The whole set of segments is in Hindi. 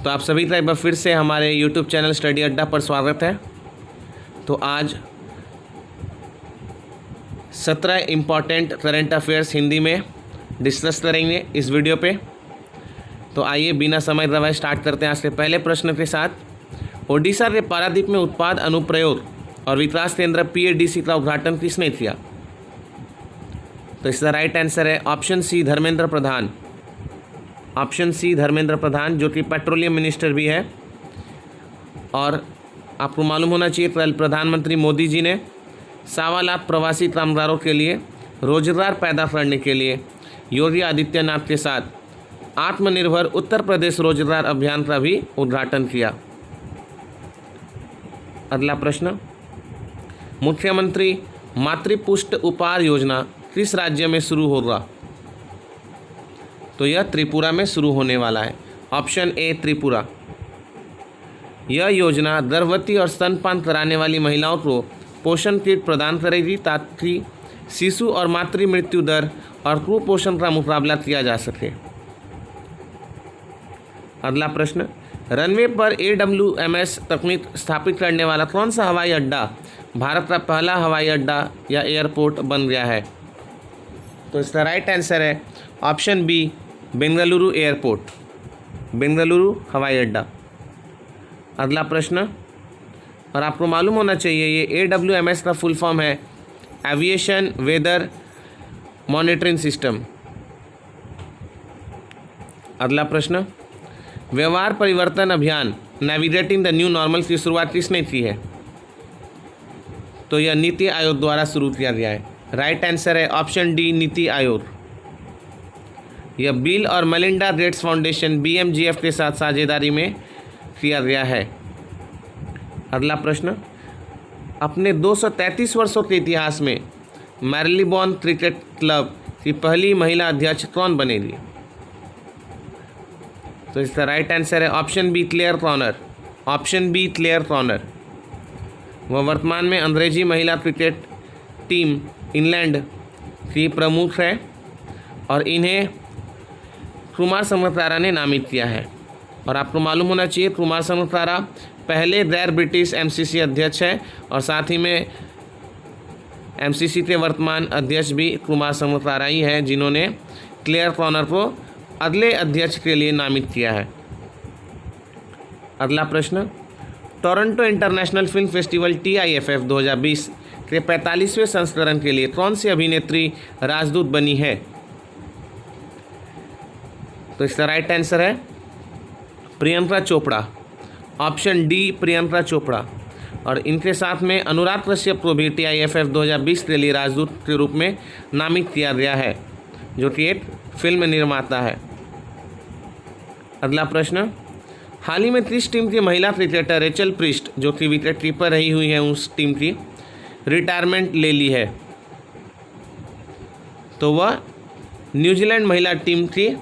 तो आप सभी का एक बार फिर से हमारे YouTube चैनल स्टडी अड्डा पर स्वागत है। तो आज 17 इम्पॉर्टेंट करंट अफेयर्स हिंदी में डिस्कस करेंगे इस वीडियो पे। तो आइए बिना समय गवाए स्टार्ट करते हैं आज के पहले प्रश्न के साथ। ओडिशा के पारादीप में उत्पाद अनुप्रयोग और विकास केंद्र PADC का उद्घाटन किसने किया? तो इसका राइट आंसर है ऑप्शन सी धर्मेंद्र प्रधान। ऑप्शन सी धर्मेंद्र प्रधान, जो कि पेट्रोलियम मिनिस्टर भी है। और आपको मालूम होना चाहिए कल प्रधानमंत्री मोदी जी ने 1.25 लाख प्रवासी कामगारों के लिए रोजगार पैदा करने के लिए योगी आदित्यनाथ के साथ आत्मनिर्भर उत्तर प्रदेश रोजगार अभियान का भी उद्घाटन किया। अगला प्रश्न, मुख्यमंत्री मातृपुष्ट उपहार योजना किस राज्य में शुरू होगा? तो यह त्रिपुरा में शुरू होने वाला है। Option A Tripura. यह योजना गर्भवती और स्तनपान कराने वाली महिलाओं को पोषण किट प्रदान करेगी ताकि शिशु और मातृ मृत्यु दर और कुपोषण का मुकाबला किया जा सके। अगला प्रश्न, रनवे पर AWMS तकनीक स्थापित करने वाला कौन सा हवाई अड्डा भारत का पहला हवाई अड्डा या एयरपोर्ट बन गया है? तो इसका राइट आंसर है option B Bengaluru airport, Bengaluru हवाई अड्डा। अगला प्रश्न, और आपको मालूम होना चाहिए ये AWMS का फुल फॉर्म है एविएशन वेदर मॉनिटरिंग सिस्टम। अगला प्रश्न, व्यवहार परिवर्तन अभियान नेविगेटिंग द न्यू नॉर्मल की शुरुआत किसने की है? तो यह नीति आयोग द्वारा शुरू किया गया है। राइट आंसर है ऑप्शन डी नीति आयोग। यह बिल और मेलिंडा गेट्स फाउंडेशन BMGF के साथ साझेदारी में किया गया है। अगला प्रश्न, अपने 233 वर्षों के इतिहास में मैरिलीबॉन क्रिकेट क्लब की पहली महिला अध्यक्ष कौन बनेगी? तो इसका राइट आंसर है option B Clare Connor. Option B Clare Connor. वह वर्तमान में अंग्रेजी महिला क्रिकेट टीम इंग्लैंड की प्रमुख है और इन्हें कुमार संगकारा ने नामित किया है। और आपको मालूम होना चाहिए कुमार संगकारा पहले गैर ब्रिटिश MCC अध्यक्ष है और साथ ही में MCC के वर्तमान अध्यक्ष भी कुमार संगकारा ही है, जिन्होंने क्लेयर कॉर्नर को अगले अध्यक्ष के लिए नामित किया है। अगला प्रश्न, Toronto international film festival TIFF 2020 के 45वें संस्करण के लिए कौन सी अभिनेत्री राजदूत बनी है? तो इसका राइट आंसर है प्रियंका चोपड़ा। Option D Priyanka Chopra. और इनके साथ में अनुराग कश्यप को भी TIFF 2020 के लिए राजदूत के रूप में नामित किया गया है, जो कि एक फिल्म निर्माता है। अगला प्रश्न, हाल ही में किस टीम की महिला क्रिकेटर रेचल प्रिस्ट, जो कि विकेट कीपर रही हुई है, उस टीम की रिटायरमेंट ले ली है? तो वह न्यूजीलैंड महिला टीम की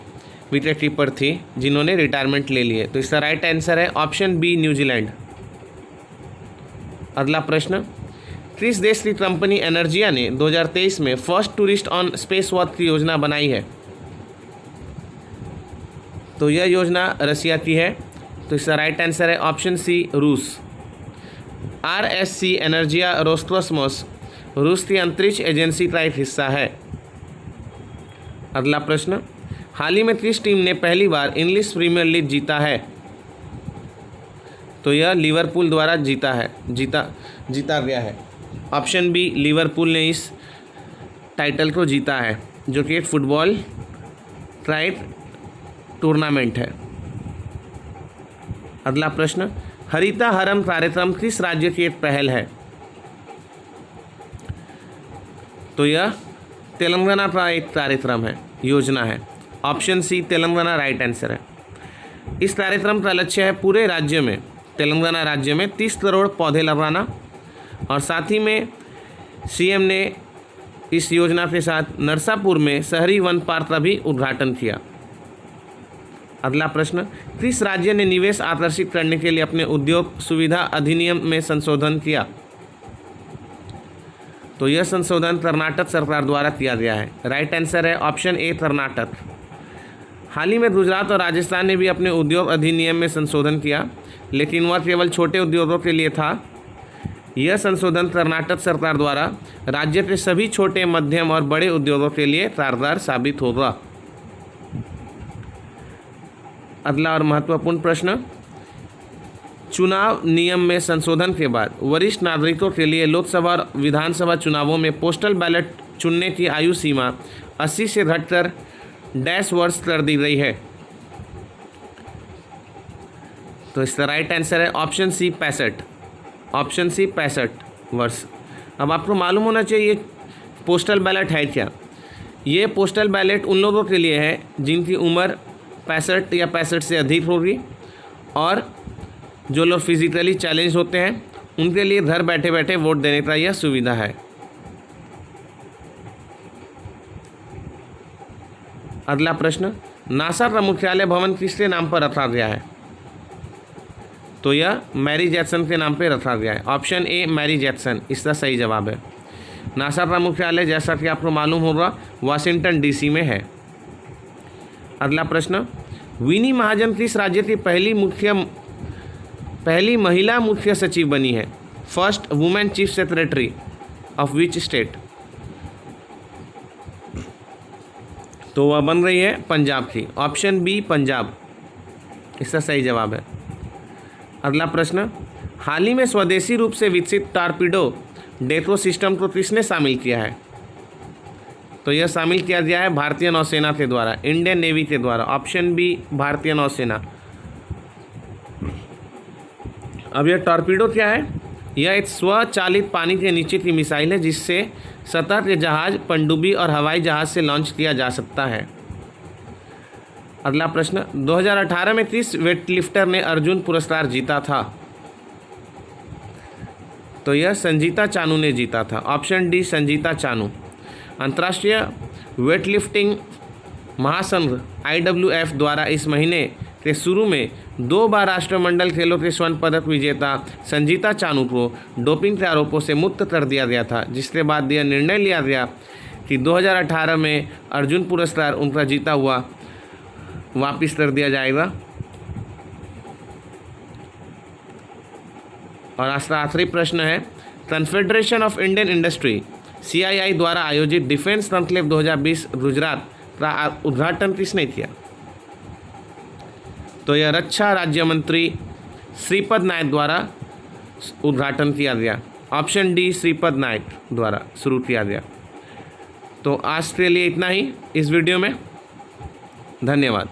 विकेट कीपर थी जिन्होंने रिटायरमेंट ले ली है। तो इसका राइट आंसर है ऑप्शन बी न्यूजीलैंड। अगला प्रश्न, किस देश की कंपनी एनर्जिया ने 2023 में first tourist on space walk की योजना बनाई है? तो यह योजना रशिया की है। तो इसका राइट आंसर है ऑप्शन सी रूस। RSC एनर्जिया रोस्कोसमोस रूस की अंतरिक्ष एजेंसी का एक हिस्सा है। अगला प्रश्न, हाल ही में किस टीम ने पहली बार इंग्लिश प्रीमियर लीग जीता है? तो यह लिवरपूल द्वारा जीता गया है। ऑप्शन बी लिवरपूल ने इस टाइटल को जीता है, जो कि एक फुटबॉल ट्राइट टूर्नामेंट है। अगला प्रश्न, हरिता हरम कार्यक्रम किस राज्य की एक पहल है? तो यह तेलंगाना का एक कार्यक्रम है, योजना है। Option C Telangana right answer है। इस कार्यक्रम का लक्ष्य है पूरे राज्य में, तेलंगाना राज्य में 30 करोड़ पौधे लगाना। और साथ ही में CM ने इस योजना के साथ नरसापुर में शहरी वन पार्क का भी उद्घाटन किया। अगला प्रश्न, किस राज्य ने निवेश आकर्षित करने के लिए अपने उद्योग सुविधा अधिनियम में संशोधन किया? तो यह संशोधन कर्नाटक सरकार द्वारा किया गया है। राइट आंसर है ऑप्शन ए कर्नाटक। हाल ही में गुजरात और राजस्थान ने भी अपने उद्योग अधिनियम में संशोधन किया, लेकिन वह केवल छोटे उद्योगों के लिए था। यह संशोधन कर्नाटक सरकार द्वारा राज्य के सभी छोटे, मध्यम और बड़े उद्योगों के लिए कारगर साबित होगा। अगला और महत्वपूर्ण प्रश्न, चुनाव नियम में संशोधन के बाद वरिष्ठ नागरिकों के लिए लोकसभा और विधानसभा चुनावों में पोस्टल बैलेट चुनने की आयु सीमा 80 से घटकर डैश वर्ष कर दी गई है। तो इसका राइट आंसर है ऑप्शन सी 65। ऑप्शन सी 65 वर्ष। अब आपको मालूम होना चाहिए पोस्टल बैलेट है क्या। ये पोस्टल बैलेट उन लोगों के लिए है जिनकी उम्र 65 या 65 से अधिक होगी, और जो लोग फिजिकली चैलेंज होते हैं उनके लिए घर बैठे बैठे वोट देने का यह सुविधा है। अगला प्रश्न, नासा का मुख्यालय भवन किसके नाम पर रखा गया है? तो यह मैरी जैक्सन के नाम पर रखा गया है। ऑप्शन ए मैरी जैक्सन इसका सही जवाब है। नासा का मुख्यालय जैसा कि आपको मालूम होगा वाशिंगटन डीसी में है। अगला प्रश्न, विनी महाजन किस राज्य की पहली महिला मुख्य सचिव बनी है? First women chief secretary of which state? तो वह बन रही है पंजाब की। ऑप्शन बी पंजाब इसका सही जवाब है। अगला प्रश्न, हाल ही में स्वदेशी रूप से विकसित टॉर्पीडो डेको सिस्टम को किसने शामिल किया है? तो यह शामिल किया गया है भारतीय नौसेना के द्वारा, इंडियन नेवी के द्वारा। ऑप्शन बी भारतीय नौसेना। अब यह टॉर्पीडो क्या है? यह एक स्वचालित पानी के नीचे की मिसाइल है जिससे सतह के जहाज, पनडुब्बी और हवाई जहाज से लॉन्च किया जा सकता है। अगला प्रश्न, 2018 में किस वेटलिफ्टर ने अर्जुन पुरस्कार जीता था? तो यह संजीता चानू ने जीता था। Option D Sanjita Chanu. अंतर्राष्ट्रीय वेटलिफ्टिंग महासंघ IWF द्वारा इस महीने के शुरू में 2 बार राष्ट्रमंडल खेलों के स्वर्ण पदक विजेता संजीता चानू को डोपिंग के आरोपों से मुक्त कर दिया गया था, जिसके बाद यह निर्णय लिया गया कि 2018 में अर्जुन पुरस्कार उनका जीता हुआ वापस कर दिया जाएगा। और आज का आखिरी प्रश्न है, confederation of Indian industry CII द्वारा आयोजित डिफेंस कॉन्क्लेव 2020 गुजरात का उद्घाटन किसने किया? तो यह रक्षा राज्य मंत्री श्रीपद नायक द्वारा उद्घाटन किया गया। ऑप्शन डी श्रीपद नायक द्वारा शुरू किया गया। तो आज के लिए इतना ही इस वीडियो में। धन्यवाद।